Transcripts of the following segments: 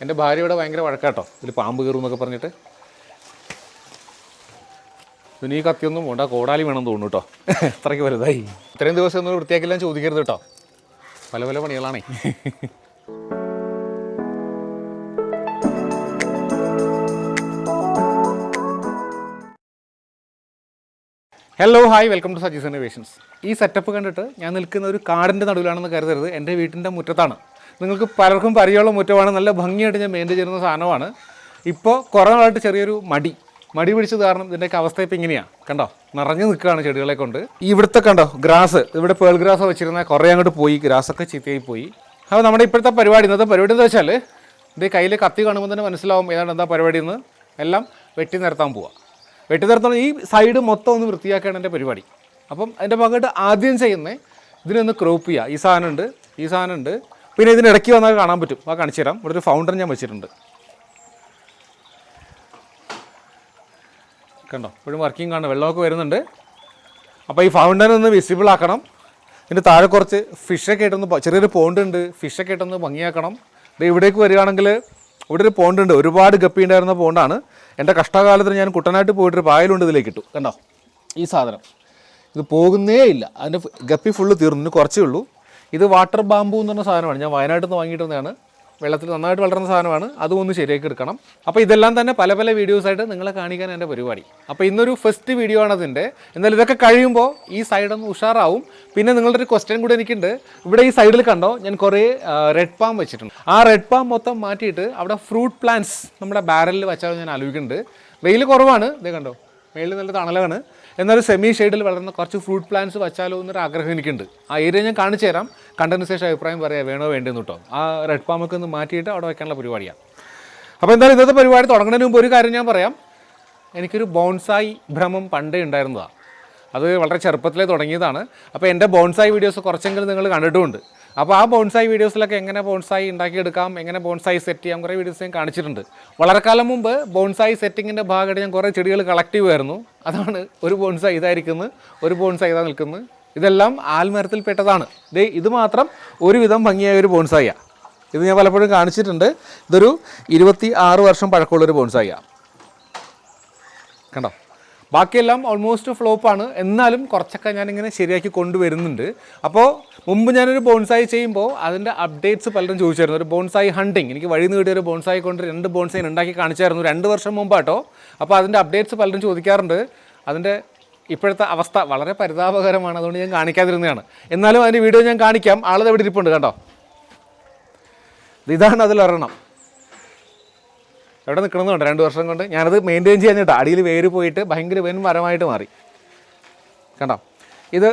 എൻ്റെ ഭാര്യ ഇവിടെ ഭയങ്കര വഴക്കാട്ടോ, ഇതിൽ പാമ്പ് കയറും എന്നൊക്കെ പറഞ്ഞിട്ട്. പിന്നെ ഈ കത്തിയൊന്നും വേണ്ട, കോടാലി വേണമെന്ന് തോന്നുന്നു കേട്ടോ, അത്രയ്ക്ക് വലുതായി. ഇത്രയും ദിവസം ഒന്നും വൃത്തിയാക്കില്ലാം ചോദിക്കരുത് കേട്ടോ, പല പല പണികളാണേ. Hello hi, welcome to Saji's innovations. ഈ സെറ്റപ്പ് കണ്ടിട്ട് ഞാൻ നിൽക്കുന്ന ഒരു കാടിൻ്റെ നടുവിലാണെന്ന് കരുതരുത്, എൻ്റെ വീട്ടിൻ്റെ മുറ്റത്താണ്. നിങ്ങൾക്ക് പലർക്കും പരിചയമുള്ള മുറ്റമാണ്, നല്ല ഭംഗിയായിട്ട് ഞാൻ മെയിൻറ്റെയിൻ ചെയ്യുന്ന സാധനമാണ്. ഇപ്പോൾ കുറേ നാളായിട്ട് ചെറിയൊരു മടി പിടിച്ചത് കാരണം ഇതിൻ്റെയൊക്കെ അവസ്ഥ ഇപ്പോൾ ഇങ്ങനെയാണ്. കണ്ടോ, നിറഞ്ഞു നിൽക്കുകയാണ് ചെടികളെ കൊണ്ട്. ഇവിടുത്തെ കണ്ടോ ഗ്രാസ്, ഇവിടെ പേൾ ഗ്രാസ് വെച്ചിരുന്ന കുറേ അങ്ങോട്ട് പോയി, ഗ്രാസൊക്കെ ചീത്തയായി പോയി. അപ്പോൾ നമ്മുടെ ഇപ്പോഴത്തെ പരിപാടി, ഇന്നത്തെ പരിപാടി എന്ന് വെച്ചാൽ ഇത് കയ്യിൽ കത്തി കാണുമ്പോൾ തന്നെ മനസ്സിലാവും ഏതാണ്ട് എന്താ പരിപാടി എന്ന്. എല്ലാം വെട്ടി നിരത്താൻ പോവുക. വെട്ടി നിരത്താൻ ഈ സൈഡ് മൊത്തം ഒന്ന് വൃത്തിയാക്കുകയാണ് എൻ്റെ പരിപാടി. അപ്പം അതിൻ്റെ ഭാഗമായിട്ട് ആദ്യം ചെയ്യുന്നത് ഇതിനൊന്ന് ക്രോപ്പ് ചെയ്യുക. ഈ സാധനം ഉണ്ട്, പിന്നെ ഇതിനിടയ്ക്ക് വന്നാൽ കാണാൻ പറ്റും, ആ കാണിച്ചു തരാം. ഇവിടെ ഒരു ഫൗണ്ടൻ ഞാൻ വെച്ചിട്ടുണ്ട്, കണ്ടോ, ഇപ്പോഴും വർക്കിംഗ് കാണും, വെള്ളമൊക്കെ വരുന്നുണ്ട്. അപ്പോൾ ഈ ഫൗണ്ടൻ ഒന്ന് വിസിബിൾ ആക്കണം. ഇതിൻ്റെ താഴെ കുറച്ച് ഫിഷൊക്കെ ഇട്ടൊന്ന്, ചെറിയൊരു പോണ്ട് ഉണ്ട്, ഫിഷൊക്കെ ഇട്ടൊന്ന് ഭംഗിയാക്കണം. ഇവിടേക്ക് വരികയാണെങ്കിൽ ഇവിടെ ഒരു പോണ്ടുണ്ട്, ഒരുപാട് ഗപ്പി ഉണ്ടായിരുന്ന പോണ്ടാണ്. എൻ്റെ കഷ്ടകാലത്തിന് ഞാൻ കുട്ടനായിട്ട് പോയിട്ടൊരു പായലുണ്ട് ഇതിലേക്ക് ഇട്ടു. കണ്ടോ ഈ സാധനം, ഇത് പോകുന്നേ ഇല്ല, അതിൻ്റെ ഗപ്പി ഫുള്ള് തീർന്നു, കുറച്ചേ ഉള്ളൂ. ഇത് വാട്ടർ ബാമ്പു എന്ന് പറഞ്ഞ സാധനമാണ്, ഞാൻ വയനാട്ടിൽ നിന്ന് വാങ്ങിയിട്ട് വന്നതാണ്. വെള്ളത്തിൽ നന്നായിട്ട് വളരുന്ന സാധനമാണ്, അതും ഒന്ന് ശരിയാക്കി എടുക്കണം. അപ്പോൾ ഇതെല്ലാം തന്നെ പല പല വീഡിയോസായിട്ട് നിങ്ങളെ കാണിക്കാൻ എൻ്റെ പരിപാടി. അപ്പോൾ ഇന്നൊരു ഫസ്റ്റ് വീഡിയോ ആണ് അതിൻ്റെ. എന്നാൽ ഇതൊക്കെ കഴിയുമ്പോൾ ഈ സൈഡൊന്ന് ഉഷാറാവും. പിന്നെ നിങ്ങളുടെ ഒരു ക്വസ്റ്റ്യൻ കൂടെ എനിക്കുണ്ട്. ഇവിടെ ഈ സൈഡിൽ കണ്ടോ, ഞാൻ കുറേ റെഡ് പാം വെച്ചിട്ടുണ്ട്. ആ റെഡ് പാം മൊത്തം മാറ്റിയിട്ട് അവിടെ ഫ്രൂട്ട് പ്ലാന്റ്സ് നമ്മുടെ ബാരലിൽ വെച്ചാൽ ഞാൻ ആലോചിക്കുന്നുണ്ട്. വെയിൽ കുറവാണ്, ഇതേ കണ്ടോ, വെയിൽ നല്ല തണലാണ്. എന്നാലും സെമി ഷെയ്ഡിൽ വളർന്ന കുറച്ച് ഫ്രൂട്ട് പ്ലാന്റ്സ് വെച്ചാലോ എന്നൊരു ആഗ്രഹം എനിക്കുണ്ട്. ആ ഏരിയ ഞാൻ കാണിച്ചു തരാം, കണ്ടതിന് ശേഷം അഭിപ്രായം പറയാം, വേണോ വേണ്ടെന്ന് കേട്ടോ. ആ റെഡ് പാമൊക്കെ ഒന്ന് മാറ്റിയിട്ട് അവിടെ വെക്കാനുള്ള പരിപാടിയാണ്. അപ്പോൾ എന്തായാലും ഇന്നത്തെ പരിപാടി തുടങ്ങുന്നതിന് മുമ്പ് ഒരു കാര്യം ഞാൻ പറയാം. എനിക്കൊരു ബോൺസായി ഭ്രമം പണ്ടേ ഉണ്ടായിരുന്നതാണ്. അത് വളരെ ചെറുപ്പത്തിലേ തുടങ്ങിയതാണ്. അപ്പോൾ എൻ്റെ ബോൺസായി വീഡിയോസ് കുറച്ചെങ്കിലും നിങ്ങൾ കണ്ടിട്ടുമുണ്ട്. അപ്പോൾ ആ ബോൺസായി വീഡിയോസിലൊക്കെ എങ്ങനെ ബോൺസായി ഉണ്ടാക്കിയെടുക്കാം, എങ്ങനെ ബോൺസായി സെറ്റ് ചെയ്യാം, കുറേ വീഡിയോസ് ഞാൻ കാണിച്ചിട്ടുണ്ട്. വളരെ കാലം മുമ്പ് ബോൺസായി സെറ്റിങ്ങിൻ്റെ ഭാഗമായിട്ട് ഞാൻ കുറേ ചെടികൾ കളക്ട് ചെയ്യുമായിരുന്നു. അതാണ് ഒരു ബോൺസായി ഇതായിരിക്കുന്നത്, ഒരു ബോൺസായി ഇതാ നിൽക്കുന്നത്. ഇതെല്ലാം ആൽമരത്തിൽ പെട്ടതാണ്. ഇത് മാത്രം ഒരുവിധം ഭംഗിയായ ഒരു ബോൺസായിയാണ്. ഇത് ഞാൻ പലപ്പോഴും കാണിച്ചിട്ടുണ്ട്. ഇതൊരു 26 വർഷം പഴക്കമുള്ളൊരു ബോൺസായിയാണ്. കണ്ടോ, ബാക്കിയെല്ലാം ഓൾമോസ്റ്റ് ഫ്ലോപ്പാണ്. എന്നാലും കുറച്ചൊക്കെ ഞാനിങ്ങനെ ശരിയാക്കി കൊണ്ടുവരുന്നുണ്ട്. അപ്പോൾ മുമ്പ് ഞാനൊരു ബോൺസായി ചെയ്യുമ്പോൾ അതിൻ്റെ അപ്ഡേറ്റ്സ് പലരും ചോദിച്ചായിരുന്നു. ഒരു ബോൺസായി ഹണ്ടിങ്, എനിക്ക് വഴി നേടിയ ഒരു ബോൺസായി കൊണ്ട് 2 ബോൺസായി ഉണ്ടാക്കി കാണിച്ചായിരുന്നു 2 വർഷം മുമ്പാട്ടോ. അപ്പോൾ അതിൻ്റെ അപ്ഡേറ്റ്സ് പലരും ചോദിക്കാറുണ്ട്. അതിൻ്റെ ഇപ്പോഴത്തെ അവസ്ഥ വളരെ പരിതാപകരമാണ്, അതുകൊണ്ട് ഞാൻ കാണിക്കാതിരുന്നതാണ്. എന്നാലും അതിൻ്റെ വീഡിയോ ഞാൻ കാണിക്കാം. ആളത് എവിടെ ഇരിപ്പുണ്ട് കണ്ടോ, ഇതാണ് അതിലൊരെണ്ണം എവിടെ നിൽക്കണമെന്നുണ്ട്. 2 വർഷം കൊണ്ട് ഞാനത് മെയിൻറ്റെയിൻ ചെയ്യാൻ അടിയിൽ വേര് പോയിട്ട് ഭയങ്കര വൻ മരമായിട്ട് മാറി. കണ്ടോ ഇത്.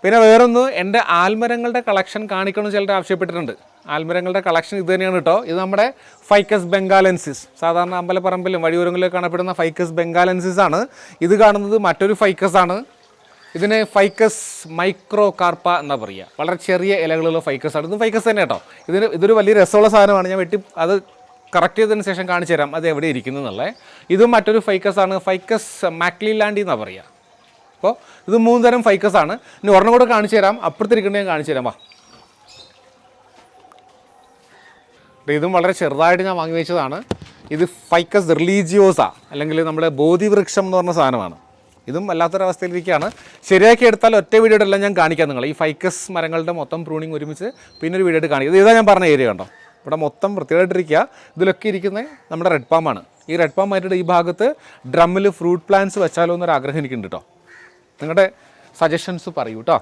പിന്നെ വേറൊന്ന്, എൻ്റെ ആൽമരങ്ങളുടെ കളക്ഷൻ കാണിക്കണമെന്ന് ചിലർ ആവശ്യപ്പെട്ടിട്ടുണ്ട്. ആൽമരങ്ങളുടെ കളക്ഷൻ ഇത് തന്നെയാണ് കേട്ടോ. ഇത് നമ്മുടെ ഫൈക്കസ് ബംഗാലൻസിസ്, സാധാരണ അമ്പലപ്പറമ്പിലും വഴിയോരങ്ങളിലും കാണപ്പെടുന്ന ഫൈക്കസ് ബംഗാലൻസിസ് ആണ്. ഇത് കാണുന്നത് മറ്റൊരു ഫൈക്കസ് ആണ്. ഇതിന് ഫൈക്കസ് മൈക്രോ കാർപ്പ എന്നാ പറയുക. വളരെ ചെറിയ ഇലകളുള്ള ഫൈക്കസ് ആണ്. ഇത് ഫൈക്കസ് തന്നെ കേട്ടോ. ഇതൊരു വലിയ രസമുള്ള സാധനമാണ്. ഞാൻ അത് കറക്റ്റ് ചെയ്തതിന് ശേഷം കാണിച്ചു തരാം അത് എവിടെ ഇരിക്കുന്നു എന്നുള്ളത്. ഇതും മറ്റൊരു ഫൈക്കസ് ആണ്, ഫൈക്കസ് മാക്ലിലാൻഡി എന്നാണ് പറയുക. അപ്പോൾ ഇത് 3 തരം ഫൈക്കസ് ആണ്. ഇനി ഒരെണ്ണം കൂടെ കാണിച്ചു തരാം, അപ്പുറത്തിരിക്കുന്നത് ഞാൻ കാണിച്ചു തരാം. വാ, ഇതും വളരെ ചെറുതായിട്ട് ഞാൻ വാങ്ങി വെച്ചതാണ്. ഇത് ഫൈക്കസ് റിലീജിയോസ, അല്ലെങ്കിൽ നമ്മുടെ ബോധിവൃക്ഷം എന്ന് പറഞ്ഞ സാധനമാണ്. ഇതും വല്ലാത്തൊരവസ്ഥയിലിരിക്കുകയാണ്. ശരിയാക്കി എടുത്താൽ ഒറ്റ വീഡിയോ എല്ലാം ഞാൻ കാണിക്കാം നിങ്ങൾ. ഈ ഫൈക്കസ് മരങ്ങളുടെ മൊത്തം പ്രൂണിങ് ഒരുമിച്ച് പിന്നെ ഒരു വീഡിയോ ആയിട്ട് കാണിക്കും. ഇതാ ഞാൻ പറഞ്ഞ ഏരിയ കണ്ടോ, ഇവിടെ മൊത്തം വൃത്തിയായിട്ടിരിക്കുക. ഇതിലൊക്കെ ഇരിക്കുന്നത് നമ്മുടെ റെഡ് പാമാണ്. ഈ റെഡ് പാം ആയിട്ട് ഈ ഭാഗത്ത് ഡ്രമ്മിൽ ഫ്രൂട്ട് പ്ലാന്റ്സ് വെച്ചാലോ എന്നൊരു ആഗ്രഹം എനിക്കുണ്ട് കേട്ടോ. നിങ്ങളുടെ സജഷൻസ് പറയൂ കേട്ടോ.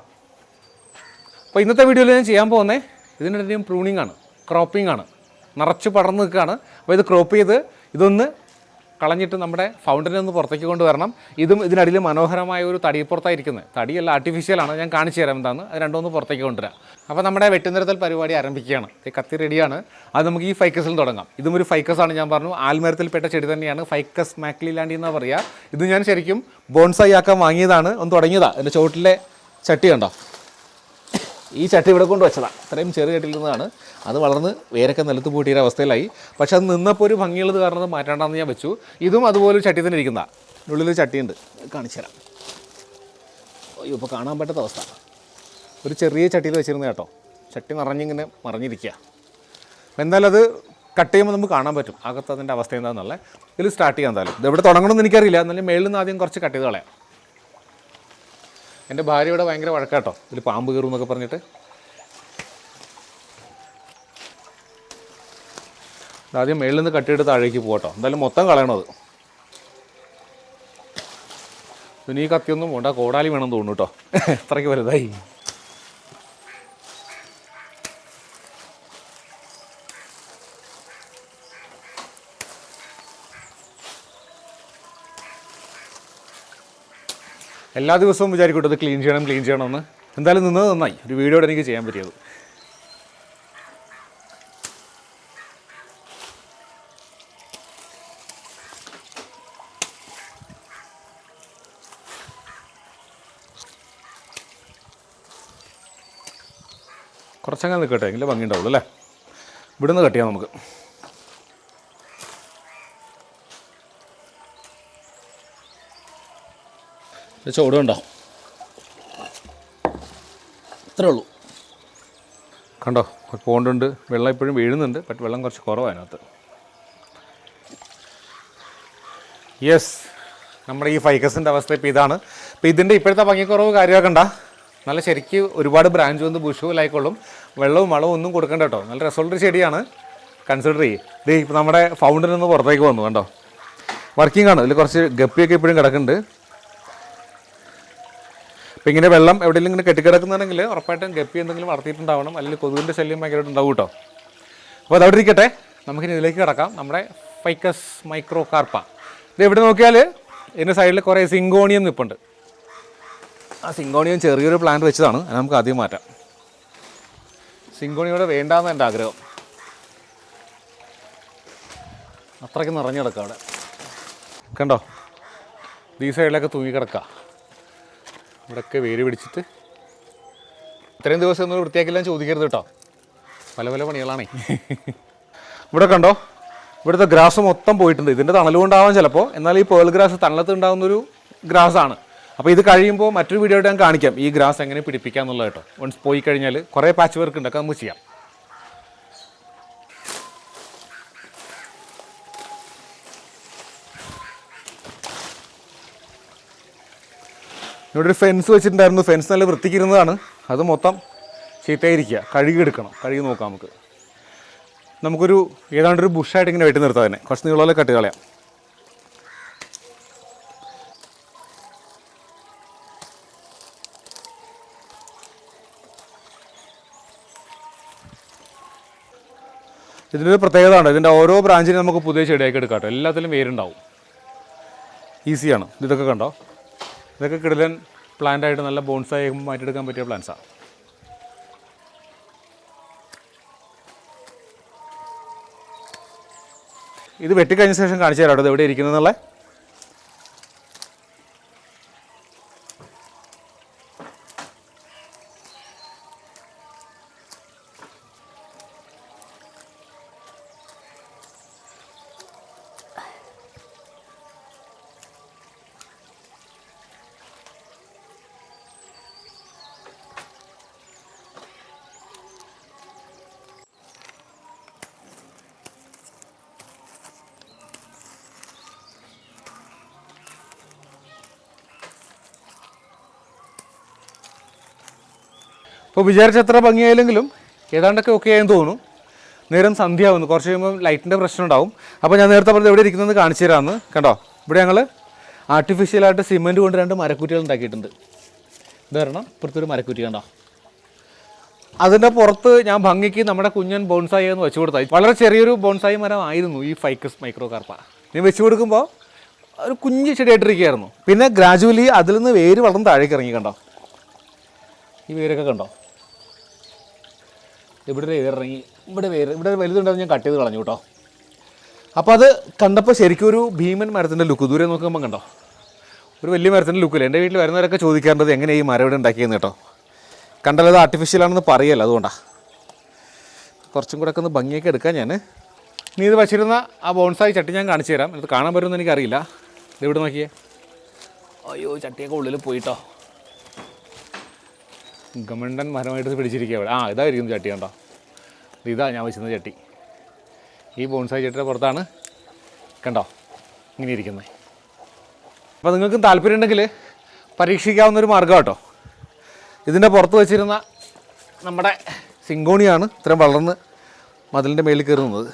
അപ്പോൾ ഇന്നത്തെ വീഡിയോയിൽ ഞാൻ ചെയ്യാൻ പോകുന്നത് ഇതിനിടയിലും പ്രൂണിങ് ആണ്, ക്രോപ്പിംഗ് ആണ്. നിറച്ച് പടർന്ന് നിൽക്കുകയാണ്. അപ്പോൾ ഇത് ക്രോപ്പ് ചെയ്ത് ഇതൊന്ന് കളഞ്ഞിട്ട് നമ്മുടെ ഫൗണ്ടനെ ഒന്ന് പുറത്തേക്ക് കൊണ്ടുവരണം. ഇതും ഇതിനടിയിൽ മനോഹരമായ ഒരു തടിപ്പുറത്തായിരിക്കുന്നത്, തടിയല്ല ആർട്ടിഫിഷ്യലാണ്. ഞാൻ കാണിച്ചു തരാം എന്താണ്. അത് രണ്ടൊന്ന് പുറത്തേക്ക് കൊണ്ടുവരാം. അപ്പോൾ നമ്മുടെ വെട്ടിനിരത്തൽ പരിപാടി ആരംഭിക്കുകയാണ്. കത്തി റെഡിയാണ്. അത് നമുക്ക് ഈ ഫൈക്കസിൽ തുടങ്ങാം. ഇതും ഒരു ഫൈക്കസാണ്, ഞാൻ പറഞ്ഞു ആൽമരത്തിൽപ്പെട്ട ചെടി തന്നെയാണ്. ഫൈക്കസ് മാക്ലിലാൻഡി എന്നാണ് പറയുക. ഇത് ഞാൻ ശരിക്കും ബോൺസായി ആക്കാൻ വാങ്ങിയതാണ്, ഒന്ന് തുടങ്ങിയതാണ്. എൻ്റെ ചുവട്ടിലെ ചട്ടി കണ്ടോ, ഈ ചട്ടി ഇവിടെ കൊണ്ട് വെച്ചതാണ്. അത്രയും ചെറിയ ചട്ടിയിൽ നിന്നതാണ്. അത് വളർന്ന് വേരൊക്കെ നിലത്ത് പൂട്ടിയൊരു അവസ്ഥയിലായി. പക്ഷെ അത് നിന്നപ്പോൾ ഒരു ഭംഗിയുള്ളത് കാരണം അത് മാറ്റേണ്ടെന്ന് ഞാൻ വെച്ചു. ഇതും അതുപോലെ ചട്ടി തന്നെ ഇരിക്കുന്നതാണ്. ഉള്ളിൽ ചട്ടിയുണ്ട്, കാണിച്ചു തരാം. അയ്യോ, ഇപ്പോൾ കാണാൻ പറ്റാത്ത അവസ്ഥ. ഒരു ചെറിയ ചട്ടിയിൽ വെച്ചിരുന്ന കേട്ടോ, ചട്ടി നിറഞ്ഞിങ്ങനെ മറിഞ്ഞിരിക്കുക. എന്തായാലും അത് കട്ട് ചെയ്യുമ്പോൾ നമുക്ക് കാണാൻ പറ്റും അകത്ത് അതിൻ്റെ അവസ്ഥ എന്താണെന്നുള്ളത്. ഇതിൽ സ്റ്റാർട്ട് ചെയ്യാൻ എന്തായാലും ഇത് എവിടെ തുടങ്ങണമെന്ന് എനിക്കറിയില്ല, എന്നാലും മേളിൽ നിന്ന് ആദ്യം കുറച്ച് കട്ട് ചെയ്ത് കളയാം. എൻ്റെ ഭാര്യ ഇവിടെ ഭയങ്കര വഴക്കാട്ടോ, ഇതിൽ പാമ്പ് കയറും എന്നൊക്കെ പറഞ്ഞിട്ട്. ആദ്യം മേളിൽ നിന്ന് കട്ട് ചെയ്ത് താഴേക്ക് പോകട്ടോ, എന്തായാലും മൊത്തം കളയണത്. ഇനി ഈ കത്തിയൊന്നും വേണ്ട, കോടാലി വേണം തോന്നുന്നു കേട്ടോ, അത്രയ്ക്ക് വലുതായി. എല്ലാ ദിവസവും വിചാരിക്കട്ടെ ഇത് ക്ലീൻ ചെയ്യണമെന്ന്. എന്തായാലും നിന്നത് നന്നായി, ഒരു വീഡിയോടെ എനിക്ക് ചെയ്യാൻ പറ്റിയത്. കുറച്ചങ്ങനെ നിൽക്കട്ടെ, എങ്കിലും ഭംഗി ഉണ്ടാവുള്ളൂ അല്ലേ. ഇവിടെ നിന്ന് കട്ട് ചെയ്യാം നമുക്ക്. ചോടുണ്ടോ, ഇത്രേ ഉള്ളൂ. കണ്ടോ പോണ്ടുണ്ട്, വെള്ളം ഇപ്പോഴും വീഴുന്നുണ്ട്, ബട്ട് വെള്ളം കുറച്ച് കുറവാണ് അതിനകത്ത്. യെസ്, നമ്മുടെ ഈ ഫൈക്കസിൻ്റെ അവസ്ഥ ഇപ്പോൾ ഇതാണ്. ഇപ്പോൾ ഇതിൻ്റെ ഇപ്പോഴത്തെ ഭംഗിക്കുറവ് കാര്യമാക്കണ്ട, നല്ല ശരിക്ക് ഒരുപാട് ബ്രാഞ്ച് വന്ന് ബുഷുവിലായിക്കോളും. വെള്ളവും വളവും ഒന്നും കൊടുക്കണ്ട കേട്ടോ, നല്ല രസമുള്ളൊരു ചെടിയാണ്, കൺസിഡർ ചെയ്യും. ഇത് ഇപ്പോൾ നമ്മുടെ ഫൗണ്ടൻ ഒന്ന് പുറത്തേക്ക് വന്നു കണ്ടോ, വർക്കിംഗ് ആണ്. ഇതിൽ കുറച്ച് ഗപ്പിയൊക്കെ ഇപ്പോഴും കിടക്കുന്നുണ്ട്. അപ്പോൾ ഇങ്ങനെ വെള്ളം എവിടെയെങ്കിലും ഇങ്ങനെ കെട്ടിക്കിടക്കുന്നുണ്ടെങ്കിൽ ഉറപ്പായിട്ടും ഗപ്പി എന്തെങ്കിലും വളർത്തിയിട്ടുണ്ടാവണം, അല്ലെങ്കിൽ കൊതുകിൻ്റെ ശല്യം ഭയങ്കരമായിട്ട് ഉണ്ടാവും കേട്ടോ. അപ്പോൾ അതവിടെ ഇരിക്കട്ടെ, നമുക്കിനി ഇതിലേക്ക് കിടക്കാം. നമ്മുടെ ഫൈക്കസ് മൈക്രോ കാർപ്പ, ഇത് എവിടെ നോക്കിയാൽ ഇതിൻ്റെ സൈഡിൽ കുറേ സിങ്കോണിയം നിൽപ്പുണ്ട്. ആ സിങ്കോണിയം ചെറിയൊരു പ്ലാന്റ് വെച്ചതാണ്, അത് നമുക്ക് ആദ്യം മാറ്റാം. സിങ്കോണിയോടെ വേണ്ടാന്ന് എൻ്റെ ആഗ്രഹം, അത്രയ്ക്ക് നിറഞ്ഞു കിടക്കുക അവിടെ. കണ്ടോ, ഈ സൈഡിലൊക്കെ തൂങ്ങി കിടക്കുക, ഇവിടെയൊക്കെ വേര് പിടിച്ചിട്ട്. ഇത്രയും ദിവസം ഒന്നും വൃത്തിയാക്കില്ല ചോദിക്കരുത് കേട്ടോ, പല പല പണികളാണേ. ഇവിടെ കണ്ടോ, ഇവിടുത്തെ ഗ്രാസ് മൊത്തം പോയിട്ടുണ്ട്. ഇതിൻ്റെ തണലുകൊണ്ടാവാം ചിലപ്പോൾ, എന്നാൽ ഈ പേൾ ഗ്രാസ് തണലത്ത് ഉണ്ടാകുന്നൊരു ഗ്രാസാണ്. അപ്പോൾ ഇത് കഴിയുമ്പോൾ മറ്റൊരു വീഡിയോ ആയിട്ട് ഞാൻ കാണിക്കാം ഈ ഗ്രാസ് എങ്ങനെ പിടിപ്പിക്കുക എന്നുള്ളത് കേട്ടോ. വൺസ് പോയി കഴിഞ്ഞാൽ കുറേ പാച്ച് വർക്ക് ഉണ്ട്, ഒക്കെ നമുക്ക് ചെയ്യാം. ഇവിടെ ഒരു ഫെൻസ് വെച്ചിട്ടുണ്ടായിരുന്നു, ഫെൻസ് നല്ല വൃത്തിക്കിരുന്നതാണ്, അത് മൊത്തം ചീത്തയായിരിക്കുക. കഴുകിയെടുക്കണം, കഴുകി നോക്കാം നമുക്ക്. നമുക്കൊരു ഏതാണ്ടൊരു ബുഷായിട്ട് ഇങ്ങനെ വെട്ടി നിർത്താം, തന്നെ കുറച്ച് നീളമൊക്കെ കട്ട് കളയാം. ഇതിൻ്റെ ഒരു പ്രത്യേകത ഉണ്ട്, ഇതിൻ്റെ ഓരോ ബ്രാഞ്ചിനും നമുക്ക് പുതിയ ചെടിയാക്കി എടുക്കാം കേട്ടോ, എല്ലാത്തിലും വേരുണ്ടാവും, ഈസിയാണ്. ഇതൊക്കെ കണ്ടോ, ഇതൊക്കെ കിടലൻ പ്ലാന്റായിട്ട് നല്ല ബോൺസായി മാറ്റിയെടുക്കാൻ പറ്റിയ പ്ലാന്റ്സാണ്. ഇത് വെട്ടിക്കഴിഞ്ഞ ശേഷം കാണിച്ചു തരാം കേട്ടോ എവിടെ ഇരിക്കുന്നതെന്നുള്ള. അപ്പോൾ വിചാരിച്ചത്ര ഭംഗിയായില്ലെങ്കിലും ഏതാണ്ടൊക്കെ ഓക്കെ ആയെന്ന് തോന്നുന്നു. നേരം സന്ധ്യ ആവുന്നു, കുറച്ച് കഴിയുമ്പോൾ ലൈറ്റിൻ്റെ പ്രശ്നം ഉണ്ടാവും. അപ്പോൾ ഞാൻ നേരത്തെ പറഞ്ഞത് എവിടെ ഇരിക്കുന്നത് കാണിച്ചു തരാമെന്ന്. കണ്ടോ, ഇവിടെ ഞങ്ങൾ ആർട്ടിഫിഷ്യലായിട്ട് സിമെൻറ്റ് കൊണ്ട് 2 മരക്കുറ്റികൾ ഉണ്ടാക്കിയിട്ടുണ്ട്. ഇതൊരെണ്ണം, ഇപ്പുറത്തൊരു മരക്കുറ്റി കണ്ടോ. അതിൻ്റെ പുറത്ത് ഞാൻ ഭംഗിക്ക് നമ്മുടെ കുഞ്ഞൻ ബോൺസായി എന്ന് വെച്ച് കൊടുത്താൽ, വളരെ ചെറിയൊരു ബോൺസായി മരം ആയിരുന്നു ഈ ഫൈക്കസ് മൈക്രോ കാർപ്പ. ഞാൻ വെച്ച് കൊടുക്കുമ്പോൾ ഒരു കുഞ്ഞ് ചെടിയായിട്ടിരിക്കുകയായിരുന്നു. പിന്നെ ഗ്രാജുവലി അതിൽ നിന്ന് വേര് വളർന്ന് താഴേക്ക് ഇറങ്ങി. കണ്ടോ, ഈ വേരൊക്കെ കണ്ടോ, ഇവിടെ വേരിറങ്ങി, ഇവിടെ വലുതുണ്ടായിരുന്നു, ഞാൻ കട്ട് ചെയ്ത് കളഞ്ഞു കേട്ടോ. അപ്പോൾ അത് കണ്ടപ്പോൾ ശരിക്കും ഒരു ഭീമൻ മരത്തിൻ്റെ ലുക്ക്. ദൂരെ നോക്കുമ്പോൾ കണ്ടോ, ഒരു വലിയ മരത്തിൻ്റെ ലുക്കില്ല. എൻ്റെ വീട്ടിൽ വരുന്നവരൊക്കെ ചോദിക്കാറുണ്ട് എങ്ങനെ ഈ മരം ഇവിടെ ഉണ്ടാക്കിയെന്ന് കേട്ടോ. കണ്ടല്ലോ, അത് ആർട്ടിഫിഷ്യലാണെന്ന് പറയല്ല, അതുകൊണ്ടാണ്. കുറച്ചും കൂടെ ഒക്കെ ഒന്ന് ഭംഗിയൊക്കെ എടുക്കാം ഞാൻ. നീ ഇത് വച്ചിരുന്ന ആ ബോൺസായി ചട്ടി ഞാൻ കാണിച്ചു തരാം. ഇത് കാണാൻ പറ്റുമെന്ന് എനിക്കറിയില്ല. ഇത് ഇവിടെ നോക്കിയേ, അയ്യോ ചട്ടിയൊക്കെ ഉള്ളിൽ പോയിട്ടോ. ഗമണ്ടൻ മരമായിട്ട് പിടിച്ചിരിക്കുക അവിടെ. ഇതായിരിക്കും ചട്ടി കണ്ടോ, ഇതാ ഞാൻ വെച്ചിരുന്ന ചട്ടി. ഈ ബോൺസായി ചെടിയുടെ പുറത്താണ്, കണ്ടോ ഇങ്ങനെ ഇരിക്കുന്നത്. അപ്പോൾ നിങ്ങൾക്ക് താല്പര്യം ഉണ്ടെങ്കിൽ പരീക്ഷിക്കാവുന്നൊരു മാർഗ്ഗം കേട്ടോ. ഇതിൻ്റെ പുറത്ത് വെച്ചിരുന്ന നമ്മുടെ സിങ്കോണിയാണ് ഇത്രയും വളർന്ന് മതിലിൻ്റെ മേളിൽ കയറുന്നത്.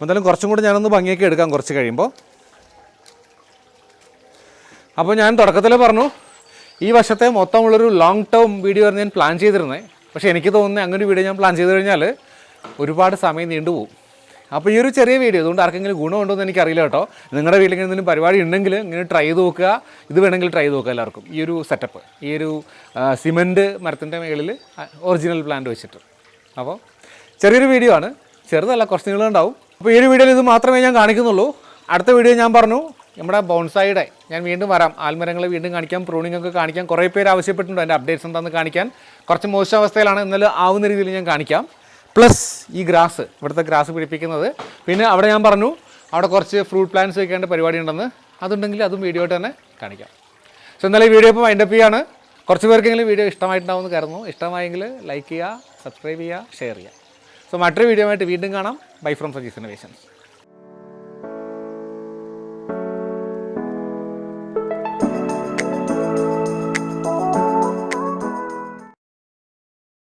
എന്തായാലും കുറച്ചും കൂടി ഞാനൊന്ന് ഭംഗിയൊക്കെ എടുക്കാം കുറച്ച് കഴിയുമ്പോൾ. അപ്പോൾ ഞാൻ തുടക്കത്തിൽ പറഞ്ഞു ഈ വർഷത്തെ മൊത്തമുള്ളൊരു ലോങ് ടേം വീഡിയോ ആയിരുന്നു ഞാൻ പ്ലാൻ ചെയ്തിരുന്നത്. പക്ഷേ എനിക്ക് തോന്നുന്നത് അങ്ങനെ ഒരു വീഡിയോ ഞാൻ പ്ലാൻ ചെയ്ത് കഴിഞ്ഞാൽ ഒരുപാട് സമയം നീണ്ടുപോകും. അപ്പോൾ ഈ ഒരു ചെറിയ വീഡിയോ അതുകൊണ്ട് ആർക്കെങ്കിലും ഗുണമുണ്ടോ എന്ന് എനിക്കറിയില്ല കേട്ടോ. നിങ്ങളുടെ വീട്ടിൽ എന്തെങ്കിലും പരിപാടി ഉണ്ടെങ്കിൽ ഇങ്ങനെ ട്രൈ ചെയ്ത് നോക്കുക. ഇത് വേണമെങ്കിൽ ട്രൈ ചെയ്ത് നോക്കുക എല്ലാവർക്കും. ഈ ഒരു സെറ്റപ്പ്, ഈ ഒരു സിമൻറ്റ് മരത്തിൻ്റെ മുകളിൽ ഒറിജിനൽ പ്ലാന്റ് വെച്ചിട്ട്. അപ്പോൾ ചെറിയൊരു വീഡിയോ ആണ്, ചെറുതല്ല, കുറച്ച് നീളമുണ്ടാവും. അപ്പോൾ ഈ ഒരു വീഡിയോയിൽ ഇത് മാത്രമേ ഞാൻ കാണിക്കുന്നുള്ളൂ. അടുത്ത വീഡിയോ ഞാൻ പറഞ്ഞു നമ്മുടെ ബോൺസായിയുടെ ഞാൻ വീണ്ടും വരാം, ആൽമരങ്ങളെ വീണ്ടും കാണിക്കാം, പ്രൂണിംഗ് ഒക്കെ കാണിക്കാം. കുറേ പേര് ആവശ്യപ്പെട്ടിട്ടുണ്ട് അതിൻ്റെ അപ്ഡേറ്റ്സ് എന്താണെന്ന് കാണിക്കാൻ. കുറച്ച് മോശം അവസ്ഥയിലാണ്, എന്നാലും ആവുന്ന രീതിയിൽ ഞാൻ കാണിക്കാം. പ്ലസ് ഈ ഗ്രാസ്, ഇവിടുത്തെ ഗ്രാസ് പിടിപ്പിക്കുന്നത്. പിന്നെ അവിടെ ഞാൻ പറഞ്ഞു അവിടെ കുറച്ച് ഫ്രൂട്ട് പ്ലാന്റ്സ് വയ്ക്കേണ്ട പരിപാടി ഉണ്ടെന്ന്, അതുണ്ടെങ്കിൽ അതും വീഡിയോ ആയിട്ട് തന്നെ കാണിക്കാം. സോ എന്നാലും ഈ വീഡിയോ ഇപ്പോൾ വൈൻഡപ്പ് ചെയ്യാണ്. കുറച്ച് പേർക്കെങ്കിലും വീഡിയോ ഇഷ്ടമായിട്ടുണ്ടാവുമെന്ന് കരുതുന്നു. ഇഷ്ടമായെങ്കിൽ ലൈക്ക് ചെയ്യുക, സബ്സ്ക്രൈബ് ചെയ്യുക, ഷെയർ ചെയ്യുക. സോ മറ്റൊരു വീഡിയോ ആയിട്ട് വീണ്ടും കാണാം. Bye from Saji's innovations.